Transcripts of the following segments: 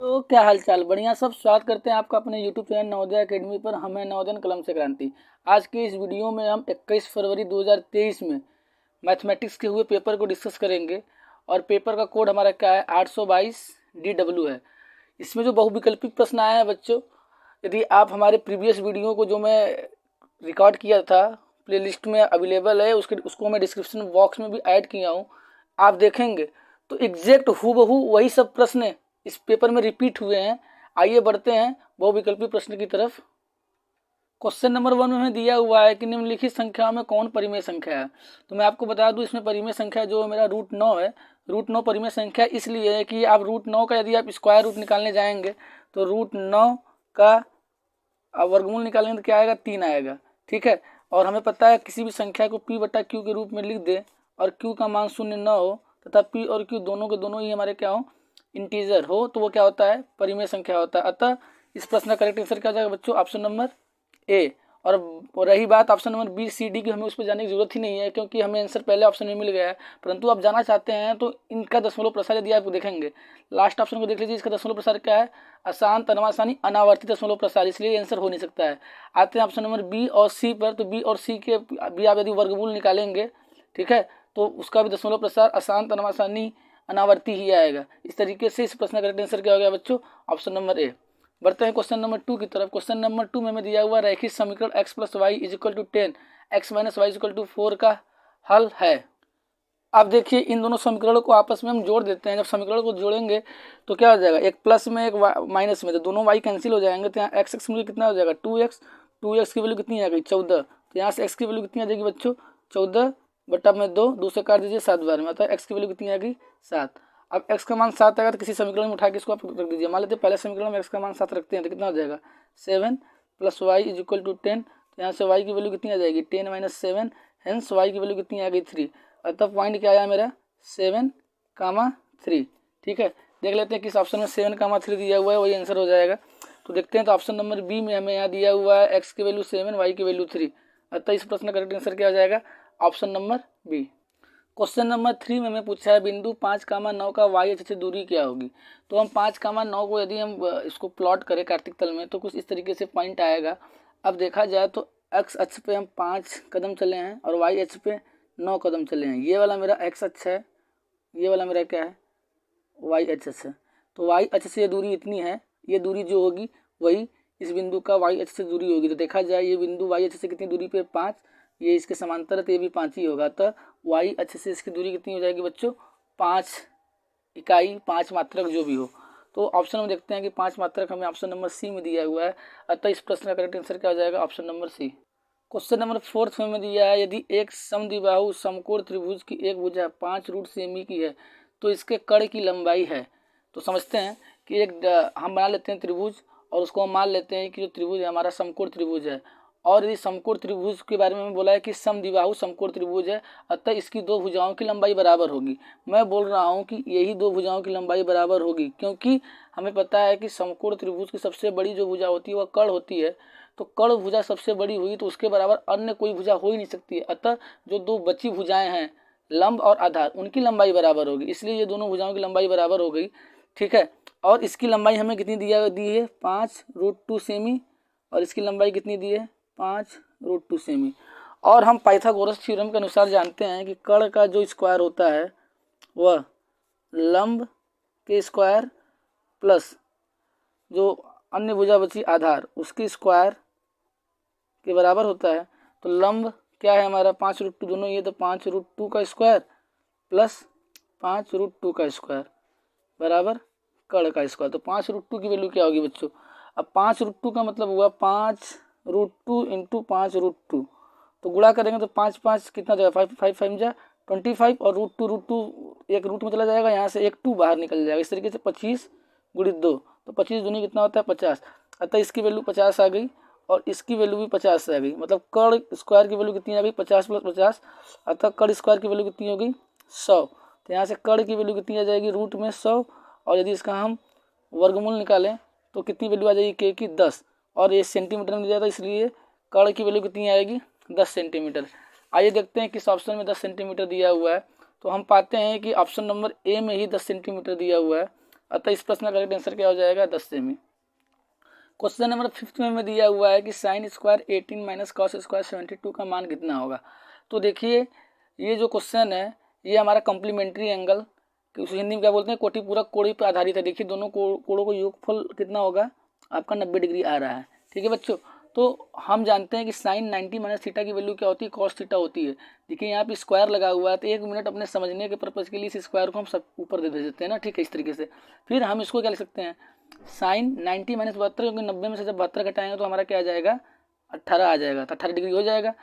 तो क्या हाल चाल, बढ़िया सब। स्वागत करते हैं आपका अपने YouTube चैनल नवोदय एकेडमी पर। हमें नवोदय कलम से क्रांति। आज की इस वीडियो में हम 21 फरवरी 2023 में मैथमेटिक्स के हुए पेपर को डिस्कस करेंगे। और पेपर का कोड हमारा क्या है, 822 DW है। इसमें जो बहुविकल्पिक प्रश्न आए हैं बच्चों, यदि आप हमारे प्रीवियस वीडियो को जो मैं रिकॉर्ड किया था प्लेलिस्ट में अवेलेबल है, उसको मैं डिस्क्रिप्शन बॉक्स में भी ऐड किया हूँ, आप देखेंगे तो एग्जैक्ट हूबहू वही सब प्रश्न इस पेपर में रिपीट हुए हैं। आइए बढ़ते हैं बहुविकल्पी प्रश्न की तरफ। क्वेश्चन नंबर 1 में दिया हुआ है कि निम्नलिखित संख्या में कौन परिमेय संख्या है। तो मैं आपको बता दूं, इसमें परिमेय संख्या जो मेरा √9 है। √9 परिमेय संख्या इसलिए है कि आप √9 का यदि आप स्क्वायर रूट निकालने जाएंगे तो √9 का वर्गमूल निकालेंगे तो क्या आएगा, 3 आएगा। ठीक है, और हमें पता है किसी भी संख्या को P/Q के रूप में लिख दे और Q का मान 0 न हो तथा P और Q दोनों के दोनों ही हमारे क्या हो, इंटीजर हो, तो वो क्या होता है, परिमेय संख्या होता है। अतः इस प्रश्न का करेक्ट आंसर क्या हो जाएगा बच्चों, ऑप्शन नंबर ए। और रही बात option number B C D की, हमें उस पर जाने की जरूरत ही नहीं है क्योंकि हमें आंसर पहले ऑप्शन में मिल गया है। परंतु आप जाना चाहते हैं तो इनका दशमलव प्रसार यदि आप देखेंगे, लास्ट ऑप्शन को देख लीजिए, इसका दशमलव प्रसार क्या है, अशांत अनवासानी अनावर्ती दशमलव प्रसार, इसलिए आंसर हो नहीं सकता है। आते हैं ऑप्शन नंबर बी और सी पर। तो बी और सी के भी आप यदि वर्गमूल निकालेंगे, ठीक है, तो उसका भी दशमलव प्रसार अशांत अनवासानी अनावर्ती ही आएगा। इस तरीके से इस प्रश्न का करेक्ट आंसर क्या हो गया बच्चों, ऑप्शन नंबर ए। बढ़ते हैं क्वेश्चन नंबर 2 की तरफ। क्वेश्चन नंबर 2 में हमें दिया हुआ रैखिक समीकरण x + y = 10 x - y = 4 का हल है। अब देखिए, इन दोनों समीकरणों को आपस में हम जोड़ देते हैं। जब समीकरण को जोड़ेंगे तो क्या हो जाएगा, एक प्लस में एक माइनस में, तो दोनों y कैंसिल हो जाएंगे। तो यहाँ x की वैल्यू कितना हो जाएगा, 2x। 2x की वैल्यू कितनी आ गई, 14। तो यहाँ से x की वैल्यू कितनी आ जाएगी बच्चों, 14/2 से काट दीजिए 7 बार में, अतः x की वैल्यू कितनी आ गई, 7। अब x का मान 7 आएगा तो किसी समीकरण में उठा के इसको आप रख दीजिए। मान लेते हैं पहले समीकरण में x का मान 7 रखते हैं तो कितना हो जाएगा, 7 + y = 10। तो यहाँ से y की वैल्यू कितनी आ जाएगी, 10 - 7, हेंस y की वैल्यू कितनी आ गई, 3। अतः पॉइंट क्या आया मेरा, 7,3। ठीक है, देख लेते हैं किस ऑप्शन में 7,3 दिया हुआ है, वही आंसर हो जाएगा। तो देखते हैं, तो ऑप्शन नंबर बी में हमें यहाँ दिया हुआ है x की वैल्यू 7, y की वैल्यू 3। अतः इस प्रश्न का करेक्ट आंसर क्या हो जाएगा, option number B. Question number 3 में हमें पूछा है बिंदु 5,9 का y अक्ष से दूरी क्या होगी। तो हम 5,9 को यदि हम इसको प्लॉट करें कार्तिक तल में तो कुछ इस तरीके से पॉइंट आएगा। अब देखा जाए तो x अक्ष पे हम 5 कदम चले हैं और y अक्ष पे 9 कदम चले हैं। ये वाला मेरा x अक्ष है, ये वाला मेरा क्या है, y अक्ष है। तो y अक्ष से ये दूरी इतनी है, ये दूरी जो होगी वही इस बिंदु का y अक्ष से दूरी होगी। तो देखा जाए ये बिंदु y अक्ष से कितनी दूरी पे, 5, ये इसके समांतर है तो ये भी 5 ही होगा। तो y अक्ष से इसकी दूरी कितनी हो जाएगी बच्चों, 5 इकाई, 5 मात्रक जो भी हो। तो ऑप्शन में देखते हैं कि 5 मात्रक हमें ऑप्शन नंबर सी में दिया हुआ है। अतः इस प्रश्न का करेक्ट आंसर क्या हो जाएगा, option number C. Question number 4 में दिया है यदि एक समद्विबाहु समकोण त्रिभुज की एक भुजा 5 √सेमी की है तो इसके कर्ण की लंबाई है। तो समझते हैं कि एक हम बना लेते हैं त्रिभुज और उसको हम मान लेते हैं कि जो त्रिभुज है हमारा समकोण त्रिभुज है। और यदि समकोण त्रिभुज के बारे में हमें बोला है कि समद्विबाहु समकोण त्रिभुज है, अतः इसकी दो भुजाओं की लंबाई बराबर होगी। मैं बोल रहा हूँ कि यही दो भुजाओं की लंबाई बराबर होगी क्योंकि हमें पता है कि समकोण त्रिभुज की सबसे बड़ी जो भुजा होती है वह कर्ण होती है। तो कर्ण भुजा सबसे बड़ी हुई तो उसके बराबर अन्य कोई भुजा हो ही नहीं सकती है। अतः जो दो बची भुजाएं हैं लंब और आधार, उनकी लंबाई बराबर होगी, इसलिए ये दोनों भुजाओं की लंबाई बराबर हो गई। ठीक है, और इसकी लंबाई हमें कितनी दी है, 5√2 सेमी, और इसकी लंबाई कितनी दी है, 5√2 सेमी। और हम पाइथागोरस थ्योरम के अनुसार जानते हैं कि कर्ण का जो स्क्वायर होता है वह लंब के स्क्वायर प्लस जो अन्य भुजा बची आधार उसकी स्क्वायर के बराबर होता है। तो लंब क्या है हमारा, 5√2 दोनों ये, तो 5√2 का स्क्वायर प्लस 5√2 का स्क्वायर बराबर कर्ण का स्क्वायर। तो 5√2 की वैल्यू क्या होगी बच्चों, अब 5√2 का मतलब हुआ 5√2 इंटू 5√2, तो गुणा करेंगे तो 5 5 कितना जाएगा, 5 5 5 जा 25, और √2 एक रूट में चला जाएगा, यहाँ से एक 2 बाहर निकल जाएगा। इस तरीके से 25 × 2, तो 25 दूनी कितना होता है, 50। अतः इसकी वैल्यू 50 आ गई और इसकी वैल्यू भी 50 आ गई। मतलब कर्ण स्क्वायर की वैल्यू कितनी आ गई, 50 + 50, अतः कर्ण स्क्वायर की वैल्यू कितनी हो गई, 100। तो यहाँ से कर्ण की वैल्यू कितनी आ जाएगी, रूट में 100, और यदि इसका हम वर्गमूल निकालें तो कितनी वैल्यू आ जाएगी, के की 10, और ये सेंटीमीटर में दिया था इसलिए कर्ण की वैल्यू कितनी आएगी, 10 सेंटीमीटर। आइए देखते हैं किस ऑप्शन में 10 सेंटीमीटर दिया हुआ है। तो हम पाते हैं कि ऑप्शन नंबर ए में ही 10 सेंटीमीटर दिया हुआ है। अतः इस प्रश्न का करेक्ट आंसर क्या हो जाएगा 10 सेमी। क्वेश्चन नंबर 5 में हमें दिया हुआ है कि sine square 18 minus cos square 72 का मान कितना होगा। तो देखिए ये जो क्वेश्चन है ये हमारा कॉम्प्लीमेंट्री एंगल, हिंदी में क्या बोलते हैं, कोटि पूरक कोण पर आधारित है। देखिए दोनों कोणों को योगफल कितना होगा आपका 90 डिग्री आ रहा है। ठीक है बच्चों, तो हम जानते हैं कि साइन 90 माइनस थीटा की वैल्यू क्या होती है, कॉस थीटा होती है। देखिए यहाँ पे स्क्वायर लगा हुआ है तो 1 मिनट अपने समझने के पर्पज़ के लिए इस स्क्वायर को हम सब ऊपर दे देते हैं ना। ठीक है, इस तरीके से फिर हम इसको क्या लिख सकते हैं, साइन 90 माइनस 72, क्योंकि 90 में से जब 72 घटाएंगे तो हमारा क्या आ जाएगा 18 आ जाएगा, तो 18 डिग्री हो जाएगा।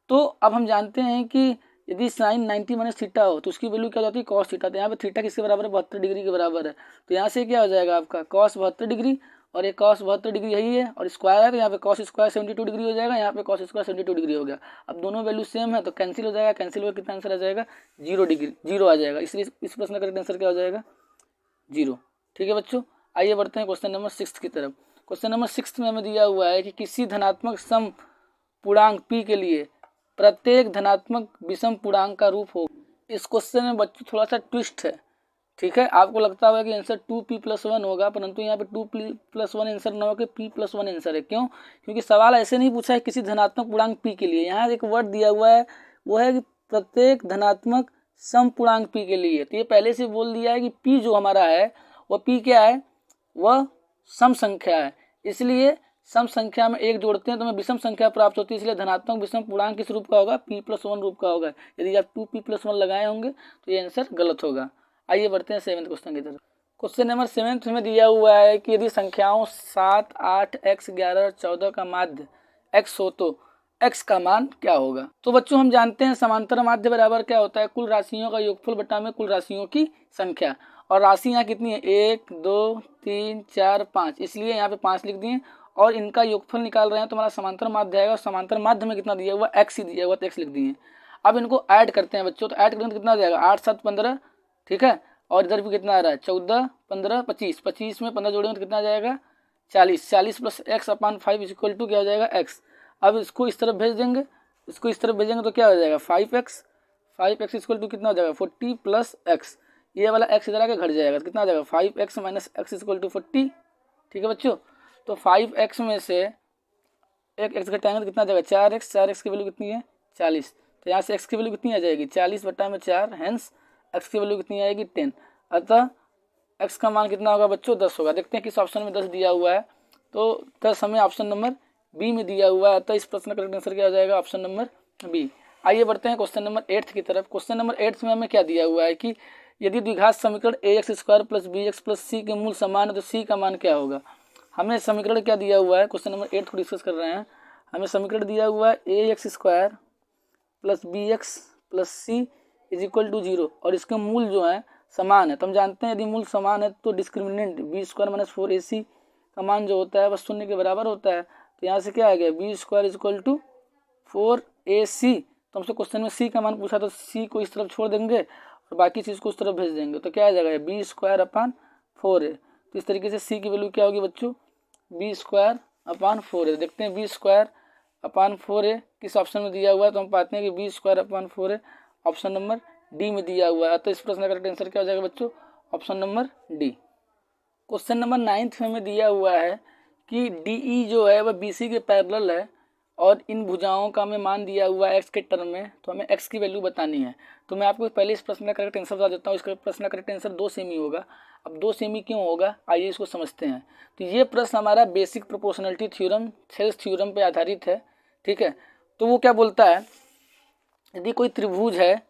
तो अब हम जानते हैं कि यदि साइन 90 माइनस थीटा हो तो उसकी वैल्यू क्या हो जाती है कॉस थीटा। तो यहाँ पे थीटा किसके बराबर है, 72 डिग्री के बराबर है। तो यहाँ से क्या हो जाएगा आपका कॉस 72 डिग्री, और ये कॉस 72 डिग्री यही है, और स्क्वायर है तो यहाँ पे कॉस स्क्वायर 72 डिग्री हो जाएगा, यहाँ पे कॉस स्क्वायर 72 डिग्री हो गया। अब दोनों वैल्यू सेम है तो कैंसिल हो जाएगा, कैंसिल होकर कितना आंसर आ जाएगा 0 डिग्री, 0 आ जाएगा। इसलिए इस प्रश्न का करेक्ट आंसर क्या हो जाएगा 0। ठीक है बच्चों, आइए बढ़ते हैं क्वेश्चन नंबर 6 की तरफ। क्वेश्चन नंबर 6 में हमें दिया हुआ है कि किसी धनात्मक सम पूर्णांक p के लिए प्रत्येक धनात्मक विषम पूर्णांक का रूप हो। इस क्वेश्चन में बच्चों थोड़ा सा ट्विस्ट है। ठीक है, आपको लगता होगा कि आंसर 2p+1 होगा, परंतु यहाँ पे 2p+1 आंसर न होकर p+1 आंसर है। क्यों? क्योंकि सवाल ऐसे नहीं पूछा है किसी धनात्मक पूर्णांक p के लिए। यहाँ एक वर्ड दिया हुआ है वो है कि प्रत्येक धनात्मक सम पूर्णांक p के लिए। तो ये पहले से बोल दिया है कि p जो हमारा है वह p क्या है, वह सम संख्या है। इसलिए सम संख्या में एक जोड़ते हैं तो हमें विषम संख्या प्राप्त होती है। इसलिए धनात्मक विषम पूर्णांक किस रूप का होगा, p+1 रूप का होगा। यदि आप 2p+1 लगाए होंगे तो ये आंसर गलत होगा। आइए बढ़ते हैं 7th क्वेश्चन की तरफ। क्वेश्चन नंबर 7 में दिया हुआ है कि यदि संख्याओं 7, 8, x, 11 और 14 का माध्य x हो तो x का मान क्या होगा। तो बच्चों हम जानते हैं समांतर माध्य बराबर क्या होता है, कुल राशियों का योगफल बटा में कुल राशियों की संख्या। और राशि यहाँ कितनी है 1, 2, 3, 4, 5, इसलिए यहाँ पे 5 लिख दिए। और इनका योगफल निकाल रहे हैं तो हमारा समांतर माध्य आएगा। और समांतर माध्य में कितना दिया हुआ x ही दिया हुआ तो x लिख दिए। अब इनको ऐड करते हैं बच्चों, तो ऐड करेंगे तो कितना आ जाएगा 8, 7, 15। ठीक है, और इधर भी कितना आ रहा है 14, 15, 25, 25 में 15 जोड़ेंगे तो कितना आ जाएगा 40, 40 प्लस x/5 इक्वल टू क्या हो जाएगा x। अब इसको इस तरफ भेज देंगे, इसको इस तरफ भेजेंगे तो क्या हो जाएगा 5x, 5x इक्वल टू कितना हो जाएगा 40 प्लस x। ये वाला x इधर आके घट जाएगा तो कितना आ जाएगा 5x minus x equal to 40। ठीक है बच्चों, तो 5x में से एक x घटाएंगे तो कितना आ जाएगा 4x, 4x की वैल्यू कितनी है 40। तो यहाँ से x की वैल्यू कितनी आ जाएगी 40/4, हैंस x की वैल्यू कितनी आएगी 10। अतः x का मान कितना होगा बच्चों 10 होगा। देखते हैं किस ऑप्शन में 10 दिया हुआ है, तो 10 हमें ऑप्शन नंबर बी में दिया हुआ है। अतः इस प्रश्न का करेक्ट आंसर क्या हो जाएगा ऑप्शन नंबर बी। आइए बढ़ते हैं क्वेश्चन नंबर 8 की तरफ। क्वेश्चन नंबर 8 में हमें क्या दिया हुआ है कि यदि द्विघात समीकरण ax² plus bx plus c के मूल समान है तो c का मान क्या होगा। हमें समीकरण क्या दिया हुआ है, क्वेश्चन नंबर 8 को डिस्कस कर रहे हैं। हमें समीकरण दिया हुआ है ax² plus bx plus c is equal to 0 और इसके मूल जो है समान है। तो हम जानते हैं यदि मूल समान है तो डिस्क्रिमिनेंट b² माइनस 4ac का मान जो होता है वह 0 के बराबर होता है। तो यहाँ से क्या आ गया b² is equal to 4ac। तो हमसे क्वेश्चन में c का मान पूछा तो c को इस तरफ छोड़ देंगे और बाकी चीज़ को उस तरफ भेज देंगे तो क्या आ जाएगा b²/4a। तो इस तरीके से c की वैल्यू क्या होगी बच्चों b²/4a। देखते हैं b²/4a किस ऑप्शन में दिया हुआ है, तो हम पाते हैं कि b²/4a ऑप्शन नंबर डी में दिया हुआ है। तो इस प्रश्न का करेक्ट आंसर क्या हो जाएगा बच्चों option number D. Question number 9 में हमें दिया हुआ है कि डी जो है वह BC के पैरेलल है और इन भुजाओं का हमें मान दिया हुआ है x के टर्म में, तो हमें x की वैल्यू बतानी है। तो मैं आपको पहले इस प्रश्न का करेक्ट आंसर बता देता हूँ। इसका प्रश्न का करेक्ट आंसर 2 सेमी होगा। अब 2 सेमी क्यों होगा आइए इसको समझते हैं। तो ये प्रश्न हमारा basic proportionality theorem Thales theorem पे आधारित है। ठीक है, तो वो क्या बोलता है, यदि कोई त्रिभुज है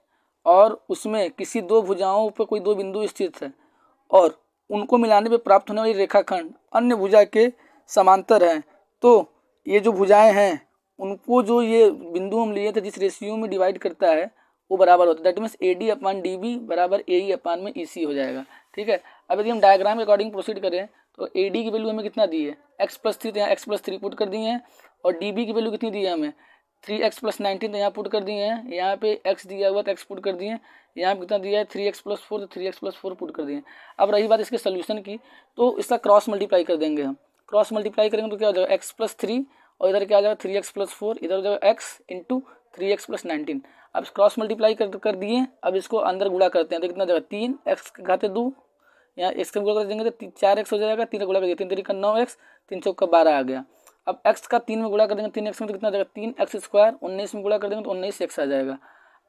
और उसमें किसी 2 भुजाओं पर कोई 2 बिंदु स्थित है और उनको मिलाने पर प्राप्त होने वाली रेखाखंड अन्य भुजा के समांतर हैं, तो ये जो भुजाएं हैं उनको जो ये बिंदु हम लिए थे जिस रेशियो में डिवाइड करता है वो बराबर होता है। दैट मीन्स AD/DB बराबर AE/EC हो जाएगा। ठीक है, अब यदि हम डायग्राम के अकॉर्डिंग प्रोसीड करें तो AD की वैल्यू हमें कितना दी है x+3, तो यहाँ x+3 पुट कर दिए हैं। और DB की वैल्यू कितनी दी है हमें 3x+19, तो यहाँ पुट कर दिए हैं। यहाँ पे x दिया हुआ तो x पुट कर दिए हैं। यहाँ पे कितना दिया है 3x+4, तो 3x+4 पुट कर दिए। अब रही बात इसके सोल्यूशन की, तो इसका क्रॉस मल्टीप्लाई कर देंगे हम। क्रॉस मल्टीप्लाई करेंगे तो क्या हो जाएगा x+3 और इधर क्या आ जाएगा 3x+4, इधर हो जाएगा x इंटू 3x+19। अब क्रॉस मल्टीप्लाई कर दिए। अब इसको अंदर गुणा करते हैं तो कितना जाएगा 3x के घाते 2 यहाँ एक्स का गुणा कर देंगे तो 4x हो जाएगा, 3 का गुणा कर दिया 3 3 का 9x, 3 चौक का 12 आ गया। अब x का 3 में गुणा कर देंगे 3x में तो कितना आ जाएगा 3x स्क्वायर, 19 में गुणा कर देंगे तो 19x आ जाएगा।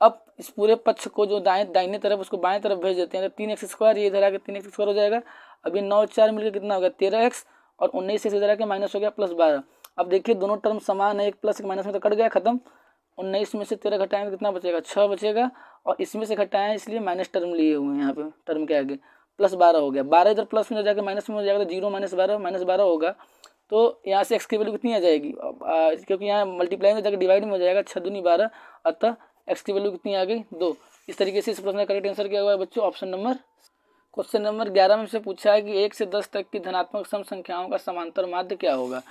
अब इस पूरे पक्ष को जो दाहिने तरफ उसको बाएं तरफ भेज देते हैं तो 3x स्क्वायर ये इधर आके 3x स्क्वायर हो जाएगा। अब ये 9 4 मिलकर कितना हो गया 13x और 19x इधर आके माइनस हो गया प्लस 12। अब देखिए दोनों टर्म समान है, एक प्लस एक माइनस में तो कट गया खत्म। 19 में से 13 घटाएंगे तो कितना बचेगा 6 बचेगा, और इसमें से घटाएं इसलिए माइनस टर्म लिए हुए हैं यहाँ पे टर्म के आगे, प्लस 12 हो गया। 12 इधर प्लस में हो जाएगा माइनस में हो जाएगा तो 0 -12 -12 होगा। तो यहाँ से x की वैल्यू कितनी आ जाएगी, क्योंकि यहाँ मल्टीप्लाई में जाकर डिवाइड में हो जाएगा 6 दूनी 12, अतः x की वैल्यू कितनी आ गई 2। इस तरीके से इस प्रश्न का करेक्ट आंसर क्या हुआ है बच्चों, ऑप्शन नंबर। क्वेश्चन नंबर 11 में से पूछा है कि 1 से 10 तक की धनात्मक सम संख्याओं का समांतर माध्य क्या होगा।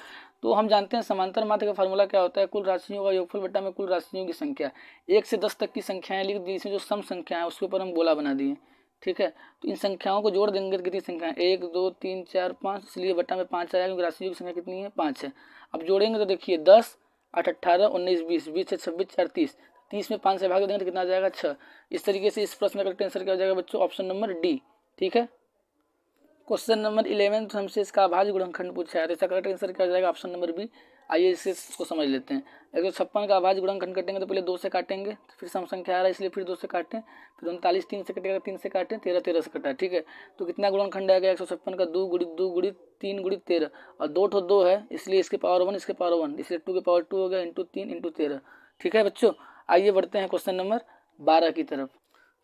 तो हम जानते हैं समांतर माध्य का फार्मूला क्या होता है, कुल राशियों का योगफल बटा में कुल राशियों की संख्या। 1 से 10 तक की संख्याएं लिख दी, इसमें जो सम संख्या है उसके ऊपर हम गोला बना दिए, ठीक है। तो इन संख्याओं को जोड़ देंगे तो कितनी संख्या है 1 2 3 4 5, इसलिए बटा में 5 आएगा क्योंकि राशियों की संख्या कितनी है 5 है। अब जोड़ेंगे तो देखिए 10 8 18 19 20, 20 से 26 4 30, 30 में 5 से भाग देंगे तो कितना आ जाएगा 6। इस तरीके से इस प्रश्न का करेक्ट आंसर क्या हो जाएगा बच्चों, ऑप्शन नंबर डी, ठीक है। क्वेश्चन नंबर 11 हमसे इसका अभाज्य गुणनखंड पूछा है, तो इसका करेक्ट आंसर क्या हो जाएगा, ऑप्शन नंबर बी। आइए इसको समझ लेते हैं। 156 का अभाज्य गुणनखंड कटेंगे तो पहले 2 से काटेंगे, फिर सम संख्या आ रहा है इसलिए फिर 2 से काटें, फिर 39 3 से कटेगा 3 से काटें, 13 13 से कटा, ठीक है। तो कितना गुणनखंड आएगा 156 का 2 गुणित 2 गुणित 3 गुणित 13, और 2 ठो 2 है इसलिए इसके पावर 1 इसके पावर 1, इसलिए 2 के पावर 2 हो गया इंटू 3 इंटू 13, ठीक है बच्चों। आइए बढ़ते हैं क्वेश्चन नंबर 12 की तरफ।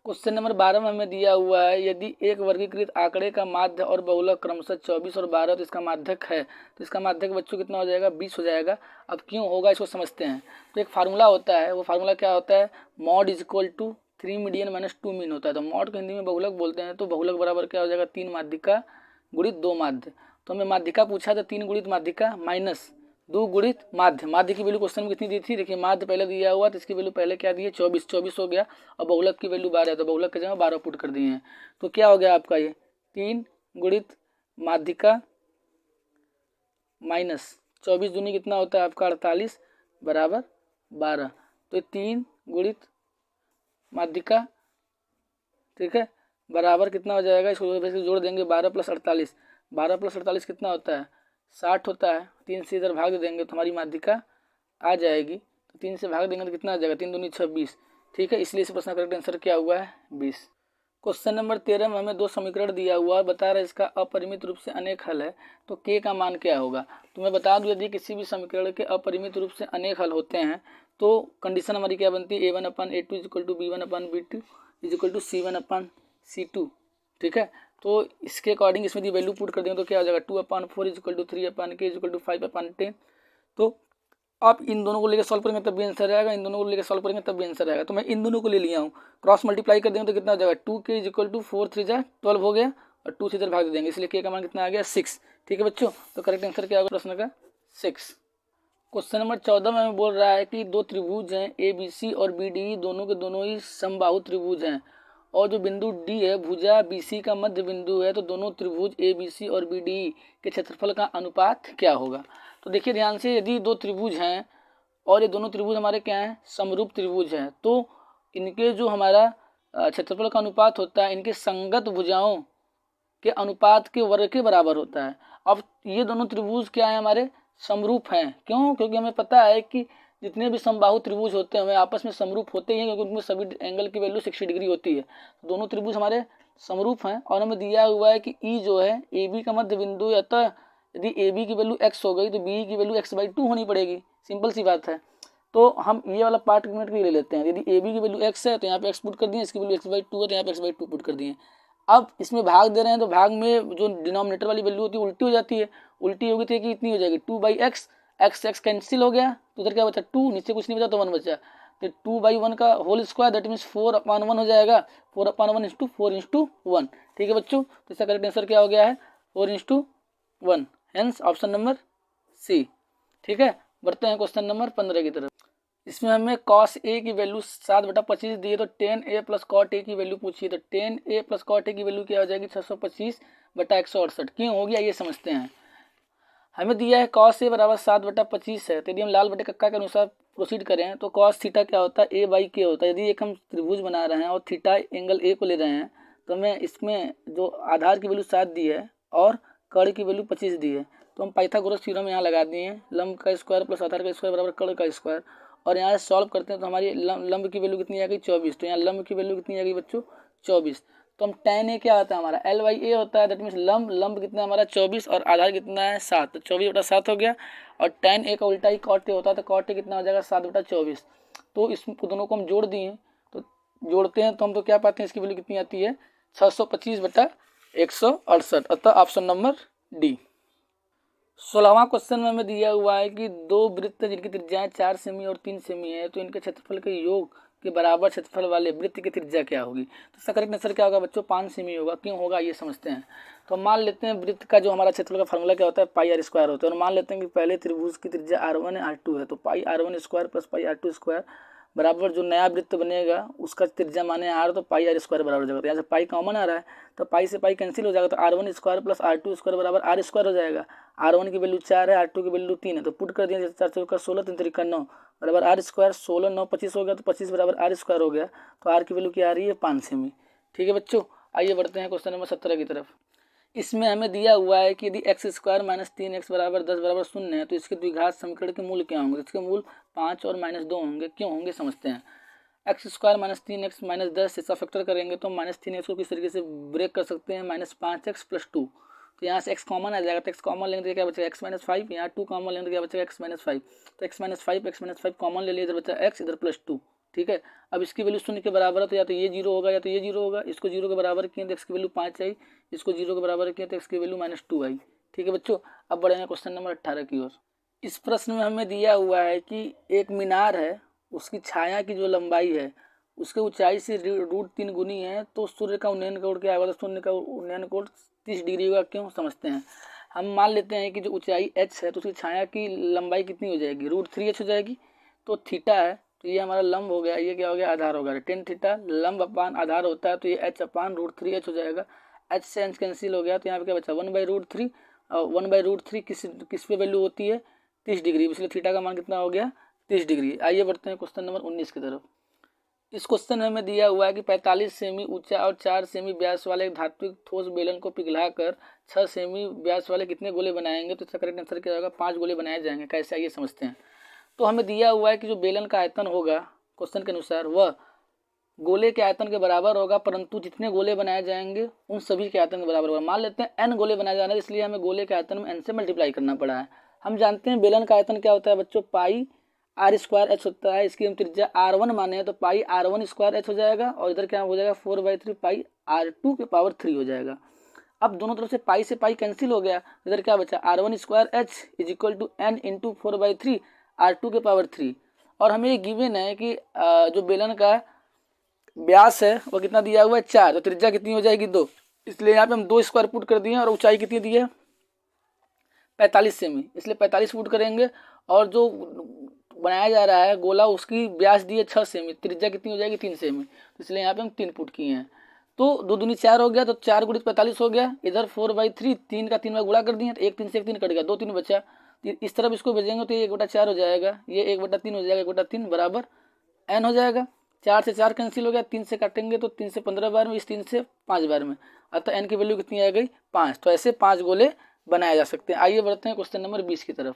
क्वेश्चन नंबर 12 में हमें दिया हुआ है यदि एक वर्गीकृत आंकड़े का माध्य और बहुलक क्रमशः 24 और 12 तो इसका माध्यक है, तो इसका माध्यक बच्चों कितना हो जाएगा 20 हो जाएगा। अब क्यों होगा इसको समझते हैं। तो एक फार्मूला होता है, वो फार्मूला क्या होता है, mode is equal to 3 median minus 2 mean होता है। तो मॉड को हिंदी में बहुलक बोलते हैं, तो बहुलक बराबर क्या हो जाएगा 3 माध्यिका गुणित 2 माध्य। तो हमें माध्यिका पूछा था 3 गुणित माध्यिका माइनस 2 गुणित माध्य। माध्य की वैल्यू क्वेश्चन में कितनी दी थी, देखिए माध्य पहले दिया हुआ तो इसकी वैल्यू पहले क्या दी है 24, 24 हो गया, और बहुलक की वैल्यू 12 है तो बहुलक के जगह 12 पुट कर दिए हैं। तो क्या हो गया आपका ये 3 गुणित माध्यिका माइनस 24 दूनी कितना होता है आपका 48 बराबर 12। तो 3 गुणित माध्यिका, ठीक है, बराबर कितना हो जाएगा, इसको जोड़ देंगे 12 + 48, 12 + 48 कितना होता है 60 होता है। 3 से इधर भाग देंगे तो हमारी माध्यिका आ जाएगी, तो 3 से भाग देंगे तो कितना आ जाएगा 3 दूनी 26, ठीक है। इसलिए इस प्रश्न का करेक्ट आंसर क्या हुआ है 20। क्वेश्चन नंबर 13 में हमें 2 समीकरण दिया हुआ है, बता रहा है इसका अपरिमित रूप से अनेक हल है, तो k का मान क्या होगा। तो मैं बता दूं यदि किसी भी समीकरण के अपरिमित रूप से अनेक हल होते हैं तो कंडीशन हमारी क्या बनती है a1/a2 = b1/b2 = c1/c2, ठीक है। तो इसके अकॉर्डिंग इसमें वैल्यू पुट कर देंगे तो क्या हो जाएगा 2/4 = 3/k = 5/10। तो आप इन दोनों को लेकर सॉल्व करेंगे तब भी आंसर आएगा, इन दोनों को लेकर सॉल्व करेंगे तब भी आंसर आएगा। तो मैं इन दोनों को ले लिया हूँ, क्रॉस मल्टीप्लाई कर देंगे तो कितना हो जाएगा 2k = 4 3 12 हो गया, और 2 से इधर भाग दे देंगे इसलिए k का मान कितना आ गया 6, ठीक है बच्चों। तो करेक्ट आंसर क्या होगा प्रश्न का 6। क्वेश्चन नंबर 14 में हमें बोल रहा है कि 2 त्रिभुज हैं ABC और BDE, दोनों के दोनों ही समबाहु त्रिभुज हैं, और जो बिंदु D है भुजा BC का मध्य बिंदु है, तो दोनों त्रिभुज ABC और BDE के क्षेत्रफल का अनुपात क्या होगा। तो देखिए ध्यान से, यदि 2 त्रिभुज हैं और ये दोनों त्रिभुज हमारे क्या हैं समरूप त्रिभुज हैं, तो इनके जो हमारा क्षेत्रफल का अनुपात होता है इनके संगत भुजाओं के अनुपात के वर्ग के बराबर होता है। अब ये दोनों त्रिभुज क्या है हमारे समरूप हैं, क्यों, क्योंकि हमें पता है कि जितने भी समबाहु त्रिभुज होते हैं हमें आपस में समरूप होते ही हैं, क्योंकि उनमें सभी एंगल की वैल्यू 60 डिग्री होती है। दोनों त्रिभुज हमारे समरूप हैं, और हमें दिया हुआ है कि ई जो है AB का मध्य बिंदु है, अतः यदि AB की वैल्यू x हो गई तो BE की वैल्यू x/2 होनी पड़ेगी, सिंपल सी बात है। तो हम ये वाला पार्ट मिनट के लिए ले लेते हैं। यदि AB की वैल्यू x है तो यहाँ पे x पुट कर दिए, इसकी वैल्यू x/2 है तो यहाँ पे x/2 पुट कर दिए। अब इसमें भाग दे रहे हैं तो भाग में जो डिनोमिनेटर वाली वैल्यू होती है उल्टी हो जाती है, उल्टी होगी तो इतनी हो जाएगी 2/x, x कैंसिल हो गया तो उधर क्या बचा 2, नीचे कुछ नहीं बचा तो 1 बचा, तो 2/1 का होल स्क्वायर दैट मीन्स 4/1 हो जाएगा, 4/1 × 4 × 1, ठीक है बच्चों। तो इसका करेक्ट आंसर क्या हो गया है 4 × 1, हेंस ऑप्शन नंबर सी, ठीक है। बढ़ते हैं क्वेश्चन नंबर 15 की तरफ। इसमें हमें cos a की वैल्यू 7/25 दी है, तो 10a + cot a की वैल्यू पूछी है, तो 10a + cot a की वैल्यू क्या हो जाएगी 625/168। क्यों होगी आइए समझते हैं। हमें दिया है cos a बराबर 7/25 है, तो यदि हम लाल बटे कक्का के अनुसार प्रोसीड करें तो cos थीटा क्या होता है a/k होता है। यदि एक हम त्रिभुज बना रहे हैं और थीटा एंगल a को ले रहे हैं तो हमें इसमें जो आधार की वैल्यू 7 दी है और कर्ण की वैल्यू 25 दी है, तो हम पाइथागोरस थ्योरम यहाँ लगा दिए हैं, लंब का स्क्वायर प्लस आधार का स्क्वायर बराबर कर्ण का स्क्वायर। और यहाँ से सॉल्व करते हैं तो हमारी लंब की वैल्यू कितनी आ गई 24। तो यहाँ लंब की वैल्यू कितनी आ गई बच्चों 24। तो हम tan a क्या होता है हमारा L/A होता है, दैट मीन्स लंब कितना हमारा 24 और आधार कितना है 7, तो 24/7 हो गया। और tan a का उल्टा ही cot a होता है, तो cot a कितना हो जाएगा 7/24। तो इस दोनों को हम जोड़ दिए, तो जोड़ते हैं तो हम तो क्या पाते हैं, इसकी वैल्यू कितनी आती है 625/168। अतः ऑप्शन नंबर डी। 16वां क्वेश्चन में हमें दिया हुआ है कि दो वृत्त जिनकी त्रिज्याएं 4 सेमी और 3 सेमी है, तो इनके क्षेत्रफल के योग के बराबर क्षेत्रफल वाले वृत्त की त्रिज्या क्या होगी। तो इसका करेक्ट आंसर क्या होगा बच्चों 5 सेमी होगा। क्यों होगा ये समझते हैं। तो मान लेते हैं वृत्त का जो हमारा क्षेत्रफल का फार्मूला क्या होता है पाई आर स्क्वायर होता है, और मान लेते हैं कि पहले त्रिभुज की त्रिज्या r1 है r2 है, तो पाई r1 square plus pi r2 square बराबर जो नया वृत्त बनेगा उसका त्रिज्या माने आर, तो पाई आर स्क्वायर बराबर हो जाएगा। तो यहाँ से पाई कॉमन आ रहा है तो पाई से पाई कैंसिल हो जाएगा, तो r1 square plus r2 square बराबर आर स्क्वायर हो जाएगा। r1 की वैल्यू 4 है, r2 की वैल्यू 3 है, तो पुट कर दिया 4 चौका 16 3 त्रिका 9 बराबर आर स्क्वायर, 16 9 25 हो गया, तो 25 बराबर आर स्क्वायर हो गया। तो आर की वैल्यू क्या आ रही है 5 सेमी। ठीक है बच्चों, आइए बढ़ते हैं क्वेश्चन नंबर 17 की तरफ। इसमें हमें दिया हुआ है कि यदि x स्क्वायर माइनस 3x बराबर 10 बराबर 0 है, तो इसके द्विघात समीकरण के मूल क्या होंगे। इसके मूल 5 और -2 होंगे। क्यों होंगे समझते हैं। X square minus 3x minus 10 इसका फैक्टर करेंगे तो -3x को किस तरीके से ब्रेक कर सकते हैं -5x + 2। तो यहाँ से x कॉमन आ जाएगा, तो x कॉमन लेंगे तो क्या बचेगा x - 5, यहाँ 2 कॉमन लेंगे तो क्या बचेगा x - 5। तो x - 5 कॉमन ले लिया, इधर बचा x इधर +2। ठीक है, अब इसकी वैल्यू 0 के बराबर है, तो या तो ये 0 होगा या तो ये 0 होगा। इसको 0 के बराबर किए तो x की वैल्यू 5 आई, इसको 0 के बराबर किए तो x की वैल्यू -2 आई। ठीक है बच्चों, अब बढ़ेंगे क्वेश्चन नंबर 18 की ओर। इस प्रश्न में हमें दिया हुआ है कि एक मीनार है, उसकी छाया की जो लंबाई है उसके ऊंचाई से √3 गुनी है, तो सूर्य का उन्नयन कोण क्या होगा। तो सूर्य का उन्नयन कोण 30 डिग्री होगा। क्यों समझते हैं। हम मान लेते हैं कि जो ऊंचाई h है तो उसकी छाया की लंबाई कितनी हो जाएगी √3h हो जाएगी। तो थीटा है तो ये हमारा लंब हो गया, ये क्या हो गया आधार हो गया। tan थीटा लंब अपान आधार होता है, तो ये h अपान √3h हो जाएगा। h से h कैंसिल हो गया, तो यहाँ पे क्या बचा 1/√3। और 1/√3 किस पे वैल्यू होती है 30 डिग्री, इसलिए थीटा का मान कितना हो गया 30 डिग्री। आइए बढ़ते हैं क्वेश्चन नंबर 19 की तरफ। इस क्वेश्चन में हमें दिया हुआ है कि 45 सेमी ऊंचा और 4 सेमी व्यास वाले एक धात्विक ठोस बेलन को पिघलाकर 6 सेमी व्यास वाले कितने गोले बनाएंगे। तो इसका करेक्ट आंसर क्या होगा 5 गोले बनाए जाएंगे। कैसे आइए समझते हैं। तो हमें दिया हुआ है कि जो बेलन का आयतन होगा क्वेश्चन के अनुसार वह गोले के आयतन के बराबर होगा, परंतु जितने गोले बनाए जाएंगे उन सभी के आयतन के बराबर होगा। मान लेते हैं n गोले बनाए जाने, इसलिए हमें गोले के आयतन में n से मल्टीप्लाई करना पड़ा है। हम जानते हैं बेलन का आयतन क्या होता है बच्चों पाई आर स्क्वायर एच होता है। इसकी हम त्रिज्या r1 माने हैं तो पाई r1 स्क्वायर एच हो जाएगा, और इधर क्या हो जाएगा 4/3 पाई r2 के पावर 3 हो जाएगा। अब दोनों तरफ से पाई से पाई कैंसिल हो गया, इधर क्या बचा r1 square H is equal to n into 4/3 r2 के पावर 3। और हमें ये गिवन है कि जो बेलन का व्यास है वो कितना दिया हुआ है 4, तो त्रिज्या कितनी हो जाएगी 2, इसलिए यहाँ पे हम 2 स्क्वायर पुट कर दिए। और ऊंचाई कितनी दी है 45 सेमी, इसलिए 45 पुट करेंगे। और जो बनाया जा रहा है गोला उसकी व्यास दी है 6 सेमी, त्रिज्या कितनी हो जाएगी 3 सेमी, तो इसलिए यहाँ पे हम 3 पुट किए हैं। तो 2 दूनी 4 हो गया, तो 4 गुणित 45 हो गया। इधर 4/3 3 का 3 में गुणा कर दिए, तो 1 3 से 1 3 कट गया, 2 3 बचा। इस तरफ इसको भेजेंगे तो ये 1/4 हो जाएगा, ये 1/3 हो जाएगा, 1/3 बराबर n हो जाएगा। 4 से 4 कैंसिल हो गया, 3 से काटेंगे तो 3 से 15 बार में, इस 3 से 5 बार में, अतः n की वैल्यू कितनी आ गई 5। तो ऐसे 5 गोले बनाए जा सकते हैं। आइए बढ़ते हैं क्वेश्चन नंबर 20 की तरफ।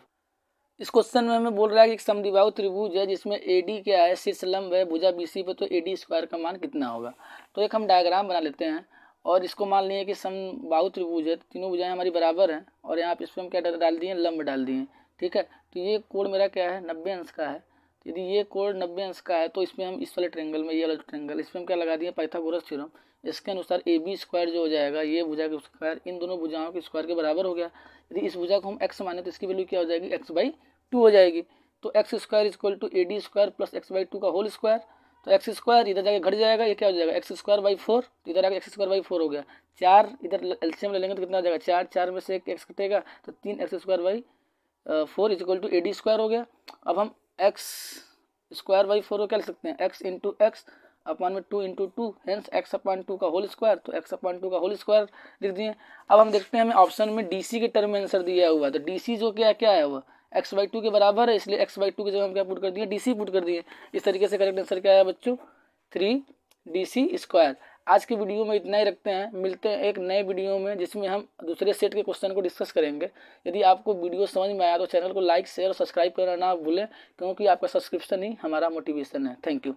इस क्वेश्चन में हमें बोल रहा है कि एक समद्विबाहु त्रिभुज है जिसमें AD क्या है शीर्ष लंब है भुजा BC पे, तो AD स्क्वायर का मान कितना होगा। तो एक हम डायग्राम बना लेते हैं और इसको मान लिए कि समबाहु त्रिभुज है, तीनों भुजाएं हमारी बराबर हैं, और यहाँ पे इस पर हम क्या डाल दिए लंब डाल दिए। ठीक है, तो ये कोण मेरा क्या है 90 अंश का है। यदि ये कोण 90 अंश का है तो इसमें हम इस वाले ट्रेंगल में, ये वाला ट्रेंगल, इसमें हम क्या लगा दिए पाइथागोरस थ्योरम। इसके अनुसार AB स्क्वायर जो हो जाएगा ये भुजा के स्क्वायर इन दोनों भुजाओं के स्क्वायर के बराबर हो गया। यदि इस भुजा को हम x माने तो इसकी वैल्यू क्या हो जाएगी x/2 हो जाएगी। तो x square equal to AD square plus x/2 का होल स्क्वायर। तो x स्क्वायर इधर जाके घट जाएगा, ये क्या हो जाएगा x²/4, तो इधर आके x²/4 हो गया। 4 इधर एलसीएम ले लेंगे तो कितना हो जाएगा 4, 4 में से एक x कटेगा तो 3x²/4 equal to AD square हो गया। अब हम x²/4 को क्या लिख सकते हैं x इंटू एक्स अपॉन में 2 इंटू 2, हेंस x/2 का होल स्क्वायर, तो x/2 का होल स्क्वायर लिख दिए। अब हम देखते हैं हमें ऑप्शन में DC के टर्म में आंसर दिया हुआ है, तो DC जो क्या है वो x/2 के बराबर है, इसलिए x/2 की जगह हम क्या पुट कर दिए DC पुट कर दिए। इस तरीके से करेक्ट आंसर क्या है बच्चों 3DC स्क्वायर। आज की वीडियो में इतना ही रखते हैं, मिलते हैं एक नए वीडियो में जिसमें हम दूसरे सेट के क्वेश्चन को डिस्कस करेंगे। यदि आपको वीडियो समझ में आया तो चैनल को लाइक शेयर और सब्सक्राइब करना ना भूलें, क्योंकि आपका सब्सक्रिप्शन ही हमारा मोटिवेशन है। Thank you.